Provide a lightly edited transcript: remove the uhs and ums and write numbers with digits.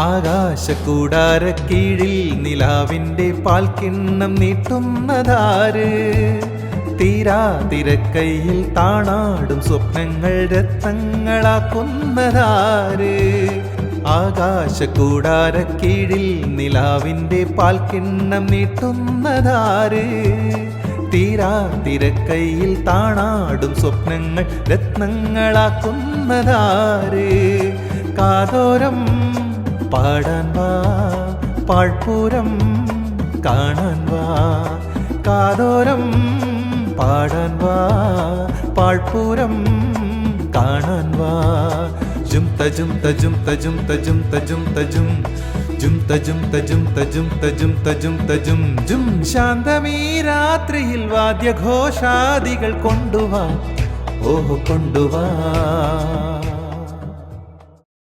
ആകാശക്കൂടാരക്കീഴിൽ നിലാവിൻ്റെ പാൽക്കിണ്ണം നീട്ടുന്നതാര്? തീരാതിരക്കൈയിൽ താണാടും സ്വപ്നങ്ങൾ രത്നങ്ങളാക്കുന്നതാര്? ആകാശക്കൂടാരക്കീഴിൽ നിലാവിൻ്റെ പാൽക്കിണ്ണം നീട്ടുന്നതാര്? തീരാതിരക്കൈയിൽ താണാടും സ്വപ്നങ്ങൾ രത്നങ്ങളാക്കുന്നതാര്? കാതോരം പാടാൻ വാ, പാഴ്പൂരം കാണാൻ വാ. കാതോരം പാടാൻ വാ, പാഴ്പൂരം കാണാൻ വാ. ജും തജും തജും തജും തജും തജും തജും ജും തജും തജും തജും തജും തജും തജും ജും. ശാന്തമീ രാത്രിയിൽ വാദ്യഘോഷാദികൾ കൊണ്ടുവാ, ഓഹോ കൊണ്ടുവാ.